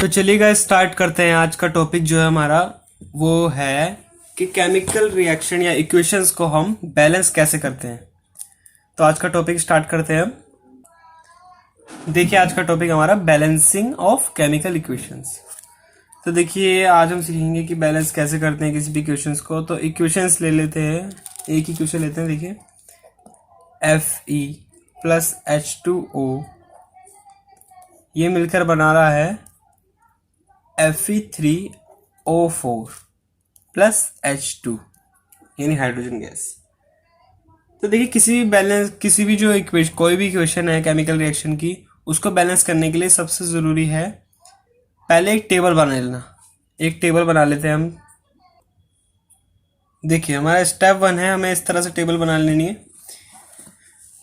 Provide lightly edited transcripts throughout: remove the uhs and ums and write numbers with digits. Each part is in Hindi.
तो चलिए गाइस स्टार्ट करते हैं। आज का टॉपिक जो है हमारा वो है कि केमिकल रिएक्शन या इक्वेशंस को हम बैलेंस कैसे करते हैं। तो आज का टॉपिक स्टार्ट करते हैं हम। देखिए आज का टॉपिक हमारा बैलेंसिंग ऑफ केमिकल इक्वेशंस। तो देखिए आज हम सीखेंगे कि बैलेंस कैसे करते हैं किसी भी इक्वेशंस को। तो इक्वेशंस ले लेते हैं, एक इक्वेशन लेते हैं। देखिए Fe प्लस H2O ये मिलकर बना रहा है Fe3O4 प्लस H2 यानी हाइड्रोजन गैस। तो देखिए किसी भी जो इक्वेशन कोई भी इक्वेशन है केमिकल रिएक्शन की, उसको बैलेंस करने के लिए सबसे ज़रूरी है पहले एक टेबल बना लेना। एक टेबल बना लेते हैं हम। देखिए हमारा स्टेप 1 है, हमें इस तरह से टेबल बना लेनी है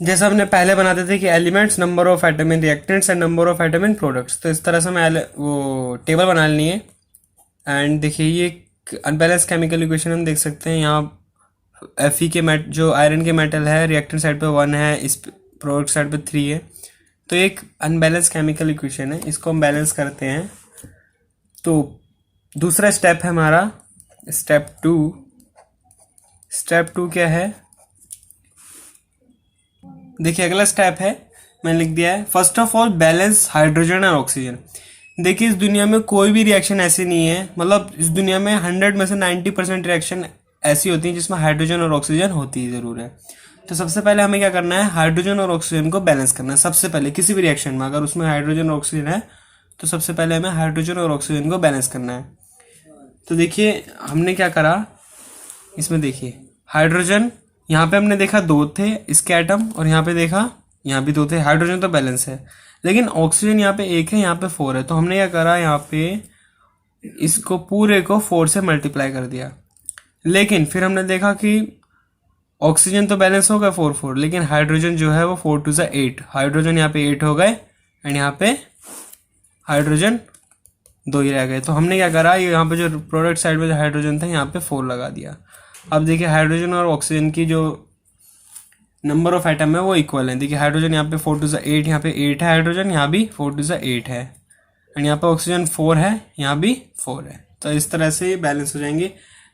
जैसा हमने पहले बनाते थे कि elements, number of atom in reactants and number of atom in products. तो इस तरह से हमें वो टेबल बना लेनी है। एंड देखिए ये अनबैलेंस केमिकल इक्वेशन हम देख सकते हैं। यहाँ Fe के जो आयरन के मेटल है रिएक्टेंट साइड पे 1 है, इस प्रोडक्ट साइड पे 3 है। तो एक अनबैलेंस केमिकल इक्वेशन है, इसको हम बैलेंस करते हैं। तो दूसरा स्टेप है हमारा स्टेप 2। स्टेप 2 क्या है? देखिए अगला स्टेप है, मैंने लिख दिया है first of all balance hydrogen और ऑक्सीजन। देखिए इस दुनिया में कोई भी रिएक्शन ऐसी नहीं है, मतलब इस दुनिया में 100 में से 90% रिएक्शन ऐसी होती है जिसमें हाइड्रोजन और ऑक्सीजन होती ही ज़रूर है। तो सबसे पहले हमें क्या करना है, हाइड्रोजन और ऑक्सीजन को बैलेंस करना है। सबसे पहले किसी भी रिएक्शन में अगर उसमें हाइड्रोजन और ऑक्सीजन है तो सबसे पहले हमें हाइड्रोजन और ऑक्सीजन को बैलेंस करना है। तो देखिए हमने क्या करा इसमें, देखिए हाइड्रोजन यहाँ पे हमने देखा 2 थे इसके एटम, और यहाँ पे देखा यहाँ भी 2 थे। हाइड्रोजन तो बैलेंस है, लेकिन ऑक्सीजन यहाँ पे 1 है, यहाँ पे 4 है। तो हमने क्या करा, यहाँ पे इसको पूरे को 4 से मल्टीप्लाई कर दिया। लेकिन फिर हमने देखा कि ऑक्सीजन तो बैलेंस हो गया 4 लेकिन हाइड्रोजन जो है वो 4 2 8। हाइड्रोजन यहाँ पे 8 हो गए एंड यहाँ पे हाइड्रोजन 2 ही रह गए। तो हमने क्या करा, ये यहाँ पे जो प्रोडक्ट साइड में जो हाइड्रोजन था यहाँ पे 4 लगा दिया। अब देखिए हाइड्रोजन और ऑक्सीजन की जो नंबर ऑफ एटम है वो इक्वल है। देखिए हाइड्रोजन यहाँ पे 4 2 8, यहाँ पे 8 है हाइड्रोजन, यहाँ भी 4 2 8 है, एंड यहाँ पे ऑक्सीजन 4 है, यहाँ भी 4 है। तो इस तरह से बैलेंस हो जाएंगे।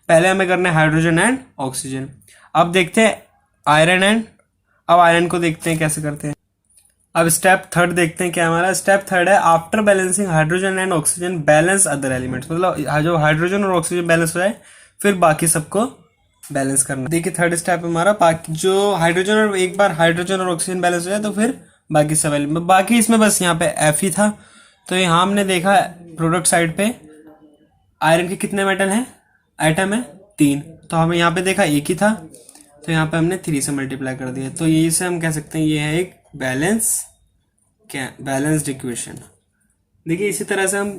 पहले हमें करना है हाइड्रोजन एंड ऑक्सीजन। अब देखते हैं अब आयरन को देखते हैं कैसे करते हैं। अब स्टेप 3 देखते हैं क्या हमारा। स्टेप 3 है after balancing hydrogen and oxygen balance other elements. मतलब जो हाइड्रोजन और ऑक्सीजन बैलेंस हो जाए फिर बाकी सबको बैलेंस करना। देखिए 3rd स्टेप हमारा बाकी जो हाइड्रोजन और एक बार हाइड्रोजन और ऑक्सीजन बैलेंस हो जाए तो फिर बाकी सब एलिमेंट। बाकी इसमें बस यहाँ पे Fe था। तो यहाँ हमने देखा प्रोडक्ट साइड पे आयरन के कितने मेटल हैं, एटम है 3। तो हमें यहाँ पे देखा 1 ही था, तो यहाँ पे हमने 3 से मल्टीप्लाई कर दिया। तो यही से हम कह सकते हैं ये है एक बैलेंस्ड इक्वेशन। देखिए इसी तरह से हम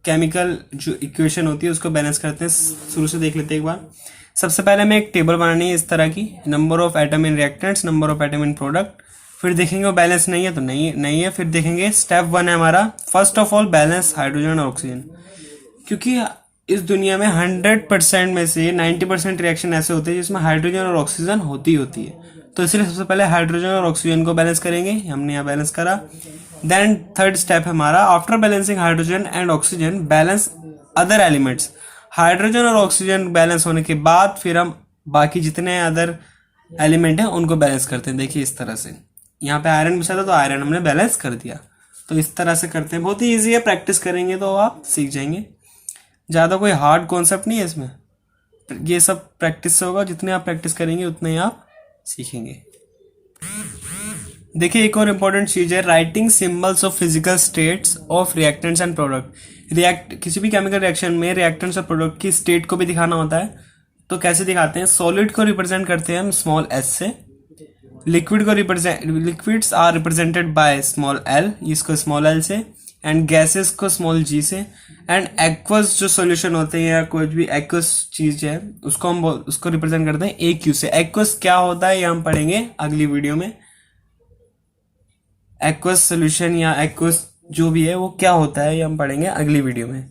केमिकल जो इक्वेशन होती है उसको बैलेंस करते हैं। शुरू से देख लेते हैं एक बार। सबसे पहले हमें एक टेबल बनानी है इस तरह की, number of atom in reactants, number of atom in product. फिर देखेंगे वो बैलेंस नहीं है तो नहीं है। फिर देखेंगे स्टेप 1 है हमारा first of all balance hydrogen और ऑक्सीजन। क्योंकि इस दुनिया में 100% में से 90% रिएक्शन ऐसे होते हैं जिसमें हाइड्रोजन और ऑक्सीजन होती है। तो इसलिए सबसे पहले हाइड्रोजन और ऑक्सीजन को बैलेंस करेंगे, हमने यहाँ बैलेंस करा। देन 3rd स्टेप है हमारा after balancing hydrogen and oxygen balance other elements. Hydrogen और ऑक्सीजन बैलेंस होने के बाद फिर हम बाकी जितने अदर एलिमेंट हैं उनको बैलेंस करते हैं। देखिए इस तरह से यहाँ पे आयरन बचा था तो आयरन हमने बैलेंस कर दिया। तो इस तरह से करते हैं, बहुत ही ईजी है, प्रैक्टिस करेंगे तो आप सीख जाएंगे। ज़्यादा कोई हार्ड कॉन्सेप्ट नहीं है इसमें, ये सब प्रैक्टिस से होगा। जितने आप प्रैक्टिस करेंगे उतने ही आप सीखेंगे। देखिए एक और इम्पोर्टेंट चीज़ है writing symbols of physical states of reactants and product. किसी भी केमिकल रिएक्शन में रिएक्टेंट्स और प्रोडक्ट की स्टेट को भी दिखाना होता है। तो कैसे दिखाते हैं, सॉलिड को रिप्रेजेंट करते हैं हम स्मॉल s से, liquids are represented by small l, इसको स्मॉल l से, एंड गैसेस को स्मॉल g से, एंड एक्वस जो सॉल्यूशन होते हैं या कोई भी एक्वस चीज है उसको रिप्रेजेंट करते हैं AQ से। एक्वस क्या होता है ये हम पढ़ेंगे अगली वीडियो में। एक्वस सॉल्यूशन या एक्वस जो भी है वो क्या होता है ये हम पढ़ेंगे अगली वीडियो में।